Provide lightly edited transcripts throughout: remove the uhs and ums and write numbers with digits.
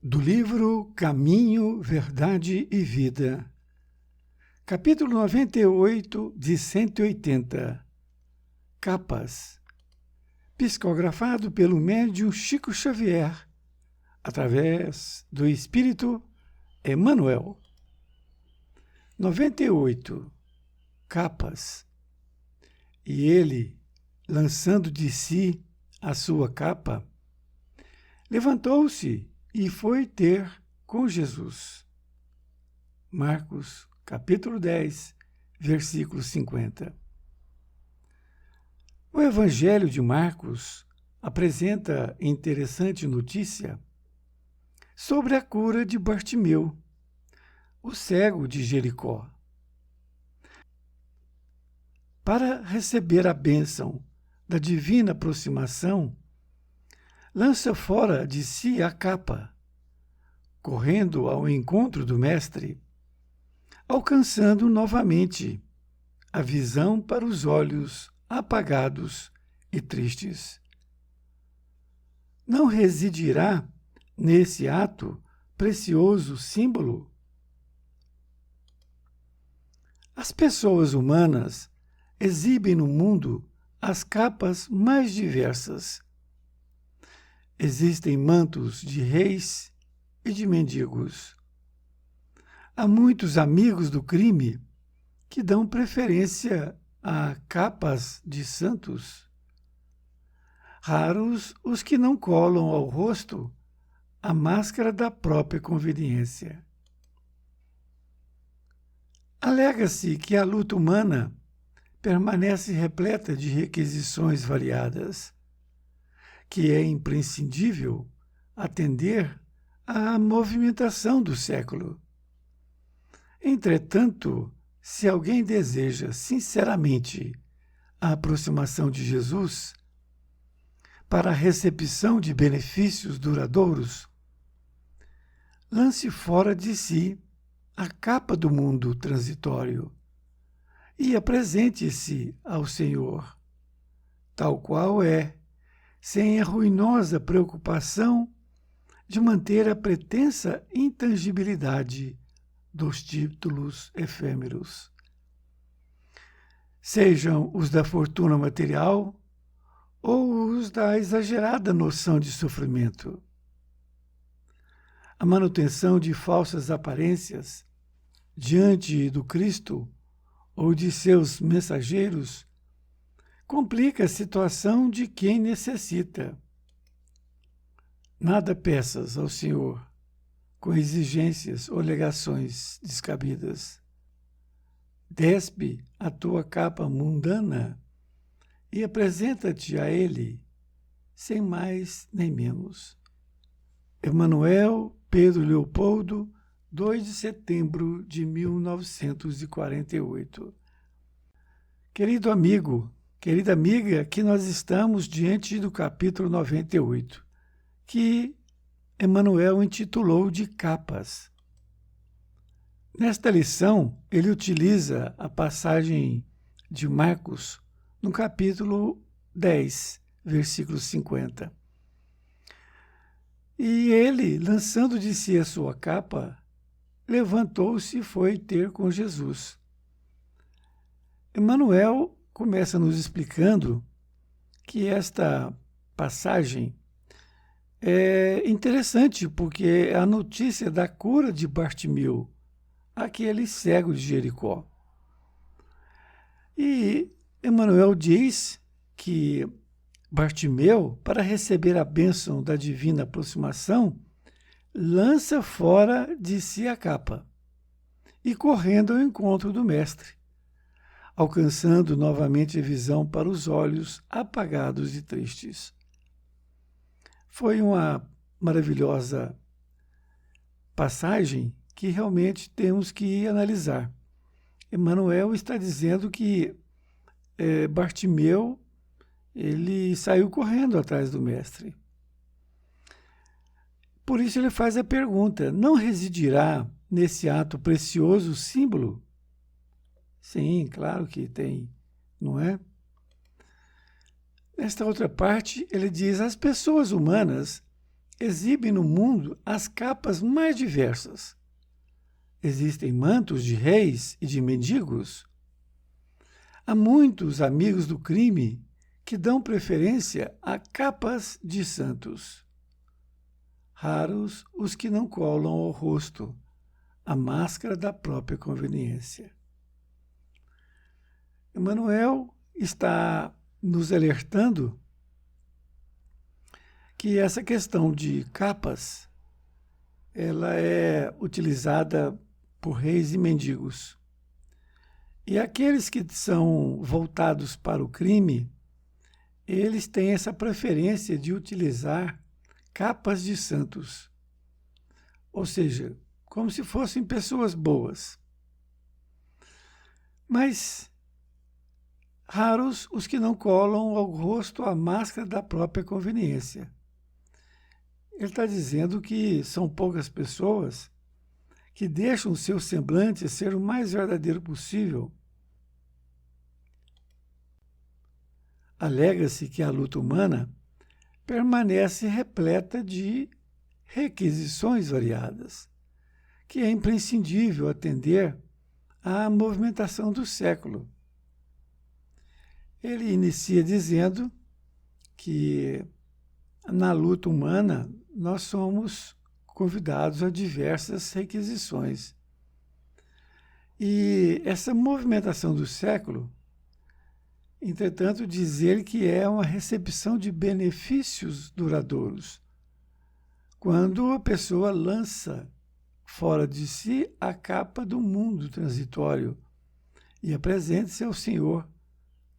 Do livro Caminho, Verdade e Vida, capítulo 98 de 180, Capas, psicografado pelo médium Chico Xavier, através do Espírito Emmanuel. 98. Capas. E ele, lançando de si a sua capa, levantou-se e foi ter com Jesus. Marcos, capítulo 10, versículo 50. O Evangelho de Marcos apresenta interessante notícia sobre a cura de Bartimeu, o cego de Jericó. Para receber a bênção da divina aproximação, lança fora de si a capa, correndo ao encontro do Mestre, alcançando novamente a visão para os olhos apagados e tristes. Não residirá nesse ato precioso símbolo? As pessoas humanas exibem no mundo as capas mais diversas. Existem mantos de reis e de mendigos. Há muitos amigos do crime que dão preferência a capas de santos. Raros os que não colam ao rosto a máscara da própria conveniência. Alega-se que a luta humana permanece repleta de requisições variadas, que é imprescindível atender à movimentação do século. Entretanto, se alguém deseja sinceramente a aproximação de Jesus para a recepção de benefícios duradouros, lance fora de si a capa do mundo transitório e apresente-se ao Senhor, tal qual é, sem a ruinosa preocupação de manter a pretensa intangibilidade dos títulos efêmeros, sejam os da fortuna material ou os da exagerada noção de sofrimento. A manutenção de falsas aparências diante do Cristo ou de seus mensageiros complica a situação de quem necessita. Nada peças ao Senhor com exigências ou alegações descabidas. Despe a tua capa mundana e apresenta-te a Ele, sem mais nem menos. Emmanuel Pedro Leopoldo, 2 de setembro de 1948. Querido amigo, querida amiga, aqui nós estamos diante do capítulo 98, que Emmanuel intitulou de Capas. Nesta lição, ele utiliza a passagem de Marcos, no capítulo 10, versículo 50. E ele, lançando de si a sua capa, levantou-se e foi ter com Jesus. Emmanuel começa nos explicando que esta passagem é interessante porque é a notícia da cura de Bartimeu, aquele cego de Jericó. E Emmanuel diz que Bartimeu, para receber a bênção da divina aproximação, lança fora de si a capa e correndo ao encontro do Mestre, alcançando novamente a visão para os olhos apagados e tristes. Foi uma maravilhosa passagem que realmente temos que analisar. Emmanuel está dizendo que Bartimeu ele saiu correndo atrás do Mestre. Por isso ele faz a pergunta: não residirá nesse ato precioso símbolo? Sim, claro que tem, não é? Nesta outra parte, ele diz: as pessoas humanas exibem no mundo as capas mais diversas. Existem mantos de reis e de mendigos. Há muitos amigos do crime que dão preferência a capas de santos. Raros os que não colam ao rosto a máscara da própria conveniência. Emmanuel está nos alertando que essa questão de capas ela é utilizada por reis e mendigos. E aqueles que são voltados para o crime, eles têm essa preferência de utilizar capas de santos. Ou seja, como se fossem pessoas boas. Mas raros os que não colam ao rosto a máscara da própria conveniência. Ele está dizendo que são poucas pessoas que deixam o seu semblante ser o mais verdadeiro possível. Alega-se que a luta humana permanece repleta de requisições variadas, que é imprescindível atender à movimentação do século. Ele inicia dizendo que na luta humana nós somos convidados a diversas requisições. E essa movimentação do século, entretanto, diz ele que é uma recepção de benefícios duradouros, quando a pessoa lança fora de si a capa do mundo transitório e apresenta-se ao Senhor,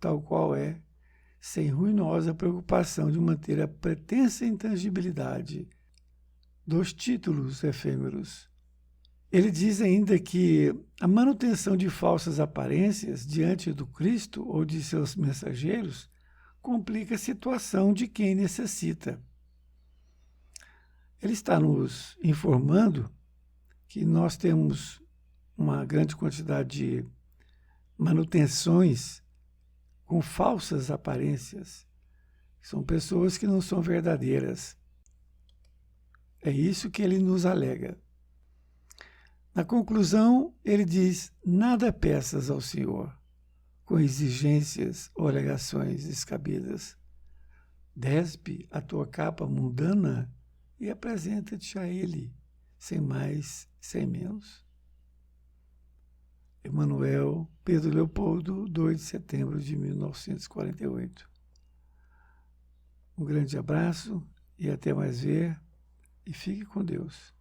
tal qual é, sem ruinosa preocupação de manter a pretensa intangibilidade dos títulos efêmeros. Ele diz ainda que a manutenção de falsas aparências diante do Cristo ou de seus mensageiros complica a situação de quem necessita. Ele está nos informando que nós temos uma grande quantidade de manutenções com falsas aparências. São pessoas que não são verdadeiras. É isso que ele nos alega. Na conclusão, ele diz: nada peças ao Senhor, com exigências ou alegações descabidas. Despe a tua capa mundana e apresenta-te a ele, sem mais, sem menos. Emmanuel, Pedro Leopoldo, 2 de setembro de 1948. Um grande abraço e até mais ver, e fique com Deus.